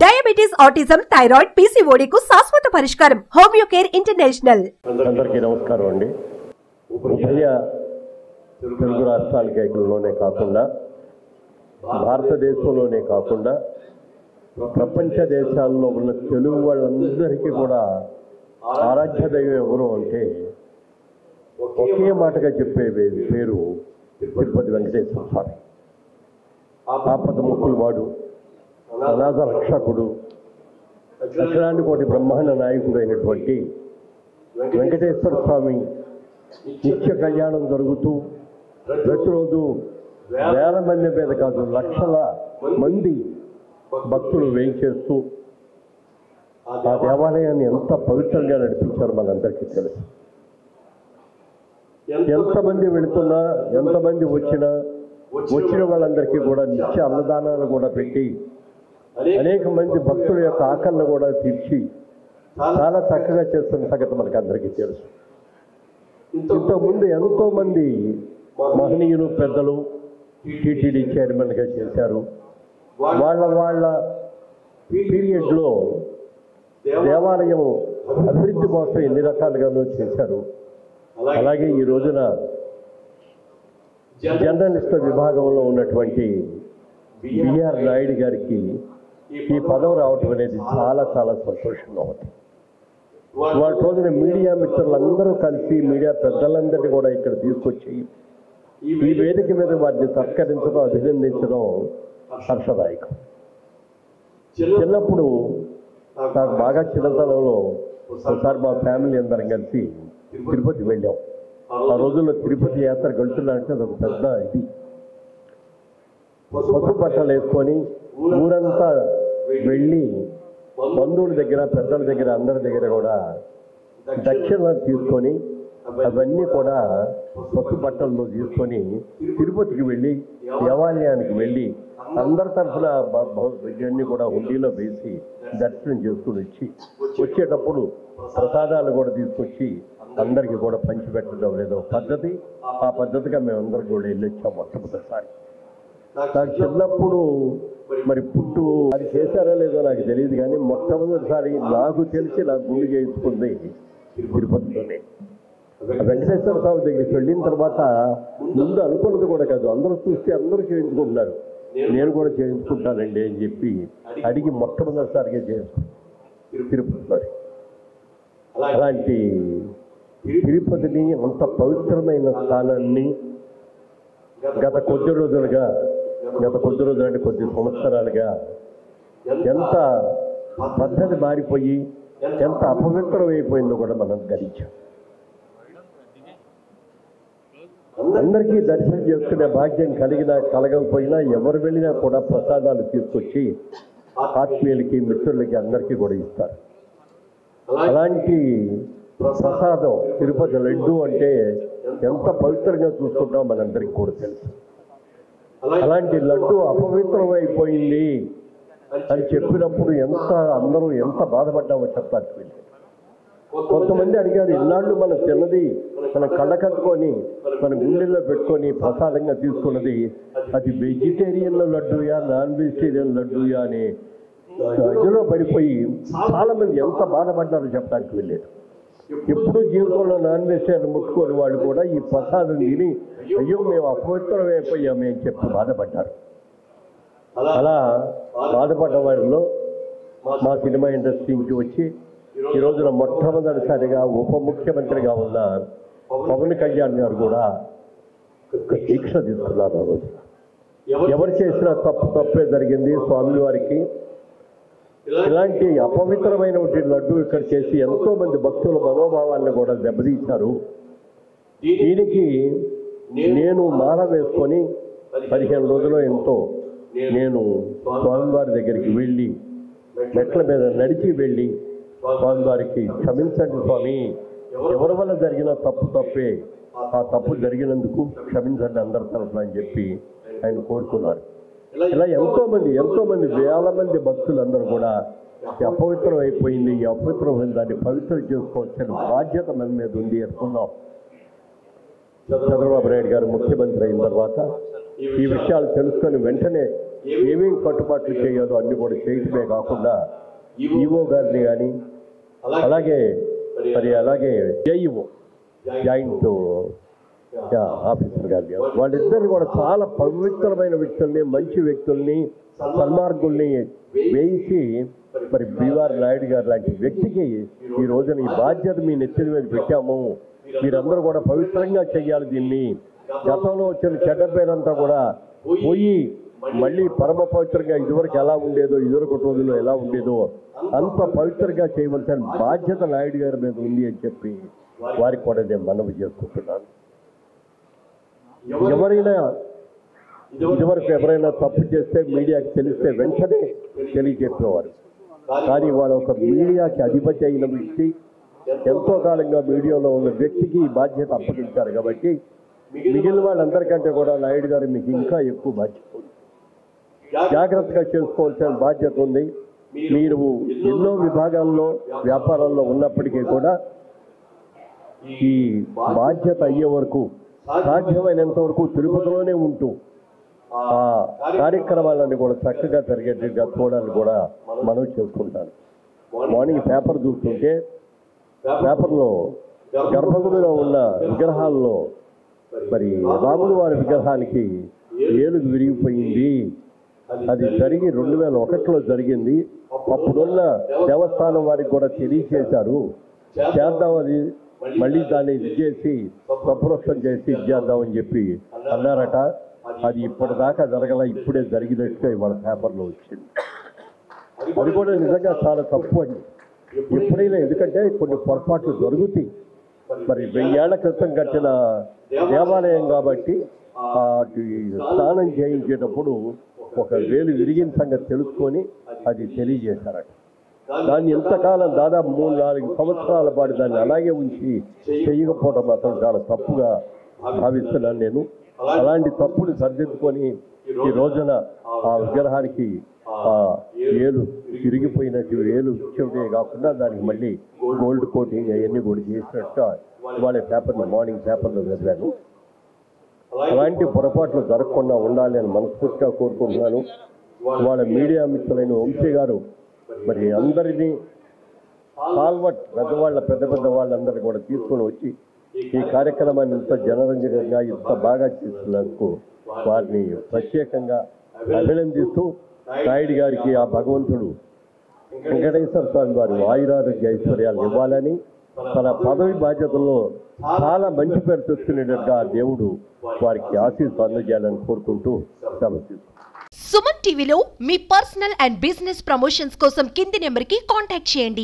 Diabetes, autism, thyroid, PCOD కు శాశ్వత పరిష్కారం. Homeo care international. అందరికీ నమస్కారం అండి. ఉభయ తెలుగు రాష్ట్రాలకి ఏకలోనే కాకుండా భారతదేశంలోనే కాకుండా ప్రపంచ దేశాల్లో ఉన్న తెలుగు వాళ్ళందరికీ కూడా ఆరాధ్య దైవం ఎవరు అంటే ఒకే మాటగా చెప్పే పేరు తిరుపతి వెంకటేశ్వర స్వామి. ఆపద ముక్కులు వాడు, అనాథ రక్షకుడు, దక్షిణాది కోటి బ్రహ్మాండ నాయకుడు అయినటువంటి వెంకటేశ్వర స్వామి నిత్య కళ్యాణం జరుగుతూ ప్రతిరోజు వేల మంది మీద కాదు లక్షల మంది భక్తులు వేయించేస్తూ ఆ దేవాలయాన్ని ఎంత పవిత్రంగా నడిపించారో మనందరికీ తెలుసు. ఎంతమంది వెళుతున్నా, ఎంతమంది వచ్చిన వాళ్ళందరికీ కూడా నిత్య అన్నదానాలు కూడా పెట్టి అనేక మంది భక్తుల యొక్క ఆకలిని కూడా తీర్చి చాలా చక్కగా చేస్తున్న సంగతి మనకు అందరికీ తెలుసు. ఇంతకుముందు ఎంతోమంది మహనీయులు పెద్దలు టీటీడీ చైర్మన్గా చేశారు. వాళ్ళ పీరియడ్లో దేవాలయం అభివృద్ధి కోసం ఎన్ని రకాలుగానూ చేశారు. అలాగే ఈ రోజున జర్నలిస్ట్ విభాగంలో ఉన్నటువంటి బిఆర్ నాయుడు గారికి ఈ పదవి రావటం అనేది చాలా చాలా సంతోషంగా ఉంది. వాళ్ళ రోజున మీడియా మిత్రులందరూ కలిసి మీడియా పెద్దలందరినీ కూడా ఇక్కడ తీసుకొచ్చి ఈ వేదిక మీద వారిని సత్కరించడం, అభినందించడం హర్షదాయకం. చిన్నప్పుడు నాకు బాగా చిన్నతనంలో ఒకసారి మా ఫ్యామిలీ అందరం కలిసి తిరుపతి వెళ్ళాం. ఆ రోజుల్లో తిరుపతి యాత్ర వెళ్తున్నారంటే అదొక పెద్ద ఇది. పసుపు బట్టలు వేసుకొని ఊరంతా వెళ్ళి బంధువుల దగ్గర, పెద్దల దగ్గర, అందరి దగ్గర కూడా దక్షిణలు తీసుకొని అవన్నీ కూడా పసుపు బట్టల్లో తీసుకొని తిరుపతికి వెళ్ళి దేవాలయానికి వెళ్ళి అందరి తరఫున ఇవన్నీ కూడా హుండీలో వేసి దర్శనం చేసుకుని వచ్చేటప్పుడు ప్రసాదాలు కూడా తీసుకొచ్చి అందరికీ కూడా పంచిపెట్టడం లేదో పద్ధతి. ఆ పద్ధతిగా మేమందరం కూడా వెళ్ళొచ్చాం మొట్టమొదటిసారి. నాకు చిన్నప్పుడు మరి పుట్టు అది చేశారో లేదో నాకు తెలియదు, కానీ మొట్టమొదటిసారి నాకు తెలిసి నాకు గుండె చేయించుకుంది తిరుపతిలోనే. వెంకటేశ్వర స్వామి దగ్గరికి వెళ్ళిన తర్వాత ముందు అనుకున్నది కూడా కాదు, అందరూ చూస్తే అందరూ చేయించుకుంటున్నారు, నేను కూడా చేయించుకుంటానండి అని చెప్పి అడిగి మొట్టమొదటిసారిగా చేసుకున్నాను తిరుపతిలో. అలాంటి తిరుపతిని అంత పవిత్రమైన స్థానాన్ని గత కొద్ది రోజులుగా అంటే కొద్ది సంవత్సరాలుగా ఎంత పద్ధతి మారిపోయి ఎంత అపవిత్రమైపోయిందో కూడా మనం గ్రహించాం. అందరికీ దర్శనం చేసుకునే భాగ్యం కలగకపోయినా ఎవరు వెళ్ళినా కూడా ప్రసాదాలు తీసుకొచ్చి ఆత్మీయులకి, మిత్రులకి అందరికీ కూడా ఇస్తారు. అలాంటి ప్రసాదం తిరుపతి లడ్డు అంటే ఎంత పవిత్రంగా చూసుకుంటామో మనందరికీ కూడా తెలుసు. అలాంటి లడ్డు అపవిత్రమైపోయింది అని చెప్పినప్పుడు అందరూ ఎంత బాధపడ్డామో చెప్పడానికి వెళ్ళి. కొంతమంది అడిగారు, ఇన్నాళ్ళు మనం తిన్నది మన కళ్ళకట్టుకొని మన గుండెల్లో పెట్టుకొని ప్రసాదంగా తీసుకున్నది అది వెజిటేరియన్ లడ్డూయా, నాన్ వెజిటేరియన్ లడ్డూయా అని ఇదిలో పడిపోయి చాలామంది ఎంత బాధపడ్డారో చెప్పడానికి వెళ్ళారు. ఎప్పుడు జీవితంలో నాన్ వెజిటేరియన్ ముట్టుకోని వాళ్ళు కూడా ఈ ప్రసాదం తిని అయ్యో మేము అపవిత్రమైపోయామే అని చెప్పి బాధపడ్డారు. అలా బాధపడ్డ వారిలో మా సినిమా ఇండస్ట్రీ నుంచి వచ్చి ఈ రోజున మొట్టమొదటిసారిగా ఉప ముఖ్యమంత్రిగా ఉన్న పవన్ కళ్యాణ్ గారు కూడా ఒక దీక్ష తీసుకున్నారు. ఆ రోజున ఎవరు చేసినా తప్పే జరిగింది. స్వామివారికి ఇలాంటి అపవిత్రమైన లడ్డు ఇక్కడ చేసి ఎంతో మంది భక్తుల మనోభావాలను కూడా దెబ్బతీశారు. దీనికి నేను మాల వేసుకొని 15 రోజులు ఎంతో నేను స్వామివారి దగ్గరికి వెళ్ళి మెట్ల మీద నడిచి వెళ్ళి స్వామివారికి క్షమించండి స్వామి, ఎవరి వల్ల జరిగిన తప్పే, ఆ తప్పు జరిగినందుకు క్షమించండి అందరి తరఫున అని చెప్పి ఆయన కోరుకున్నారు. ఇలా ఎంతో మంది వేల మంది భక్తులందరూ కూడా అపవిత్రం అయిపోయింది, ఈ అపవిత్రమైన దాన్ని పవిత్రం చేసుకోవాల్సిన బాధ్యత మన మీద ఉంది అనుకున్నాం. చంద్రబాబు నాయుడు గారు ముఖ్యమంత్రి అయిన తర్వాత ఈ విషయాలు తెలుసుకొని వెంటనే ఏమేమి కట్టుబాట్లు చేయాలో అన్ని కూడా చేయటమే కాకుండా ఈఓ గారిని కానీ అలాగే జేఈఓ జాయింట్ ఆఫీసర్ గారిని వాళ్ళిద్దరు కూడా చాలా పవిత్రమైన వ్యక్తుల్ని, మంచి వ్యక్తుల్ని, సన్మార్గుల్ని వేయించి మరి బిఆర్ నాయుడు గారు లాంటి వ్యక్తికి ఈ రోజున ఈ బాధ్యత మీ నెత్తిన మీద పెట్టాము, మీరందరూ కూడా పవిత్రంగా చెయ్యాలి దీన్ని, గతంలో వచ్చిన చెడ్డ పేరంతా కూడా పోయి మళ్ళీ పరమ పవిత్రంగా ఇదివరకు ఎలా ఉండేదో, ఇదివరకు రోజుల్లో ఎలా ఉండేదో అంత పవిత్రంగా చేయవలసిన బాధ్యత నాయుడు గారి మీద ఉంది అని చెప్పి వారికి కూడా నేను మనవి చేసుకుంటున్నాను. ఎవరైనా తప్పు చేస్తే మీడియాకి తెలిస్తే వెంటనే తెలియజెప్పేవారు. కానీ వాళ్ళ ఒక మీడియాకి అధిపతి అయిన వ్యక్తి, ఎంతో కాలంగా మీడియాలో ఉన్న వ్యక్తికి ఈ బాధ్యత అప్పగించారు కాబట్టి మిగిలిన వాళ్ళందరికంటే కూడా నాయుడు గారు మీకు ఇంకా ఎక్కువ బాధ్యత ఉంది, జాగ్రత్తగా చేసుకోవాల్సిన బాధ్యత ఉంది. మీరు ఎన్నో విభాగాల్లో వ్యాపారాల్లో ఉన్నప్పటికీ కూడా ఈ బాధ్యత అయ్యే వరకు సాధ్యమైనంత వరకు తిరుపతిలోనే ఉంటూ ఆ కార్యక్రమాలన్నీ కూడా చక్కగా జరిగేట్టుగా చూడాలని కూడా మనం చేసుకుంటాను. మార్నింగ్ పేపర్ చూస్తుంటే పేపర్లో గర్భగుడిలో ఉన్న విగ్రహాల్లో మరి రాముడు వారి విగ్రహానికి ఏలుగు విరిగిపోయింది, అది జరిగి 2001లో జరిగింది. అప్పుడున్న దేవస్థానం వారికి కూడా తెలియచేశారు, చేద్దాం అది మళ్ళీ దాన్ని ఇది చేసి సప్రోక్షం చేసి ఇచ్చేద్దామని చెప్పి అన్నారట. అది ఇప్పటిదాకా జరగల, ఇప్పుడే జరిగినట్టుగా ఇవాళ పేపర్లో వచ్చింది. అది కూడా నిజంగా చాలా తప్పు అండి. ఎప్పుడైనా ఎందుకంటే కొన్ని పొరపాట్లు జరుగుతాయి. మరి 1000 ఏళ్ల క్రితం కట్టిన దేవాలయం కాబట్టి స్నానం చేయించేటప్పుడు ఒక వేలు విరిగిన సంగతి తెలుసుకొని అది తెలియజేశారట. దాన్ని ఎంతకాలం దాదాపు 3-4 సంవత్సరాల పాటు దాన్ని అలాగే ఉంచి చేయకపోవడం మాత్రం చాలా తప్పుగా భావిస్తున్నాను నేను. అలాంటి తప్పులు సరిదిద్దుకొని ఈ రోజున ఆ విగ్రహానికి ఏలు విరిగిపోయినట్టు ఏలు ఇచ్చే కాకుండా దానికి మళ్ళీ గోల్డ్ కోటింగ్ అవన్నీ కూడా చేసినట్టుగా ఇవాళ పేపర్లో మార్నింగ్ పేపర్లో చదివాను. అలాంటి పొరపాట్లు జరగకుండా ఉండాలి అని మనస్ఫూర్తిగా కోరుకుంటున్నాను. వాళ్ళ మీడియా మిత్రులైన వంశీ గారు మరి అందరినీ కాల్వట్ పెద్ద వాళ్ళందరినీ కూడా తీసుకొని వచ్చి ఈ కార్యక్రమాన్ని ఇంత జనరంజకంగా ఇంత బాగా చేస్తున్నందుకు వారిని ప్రత్యేకంగా అభినందిస్తూ నాయుడు గారికి ఆ భగవంతుడు వెంకటేశ్వర స్వామి వారు ఆయురారోగ్య ఐశ్వర్యాలు ఇవ్వాలని, తన పదవి బాధ్యతల్లో చాలా మంచి పేరు తెచ్చుకునేటట్టుగా దేవుడు వారికి ఆశీస్సు అందజేయాలని కోరుకుంటూ సెలవు. సుమన్ టీవీలో మీ పర్సనల్ అండ్ బిజినెస్ ప్రమోషన్స్ కోసం కింది నెంబర్కి కాంటాక్ట్ చేయండి.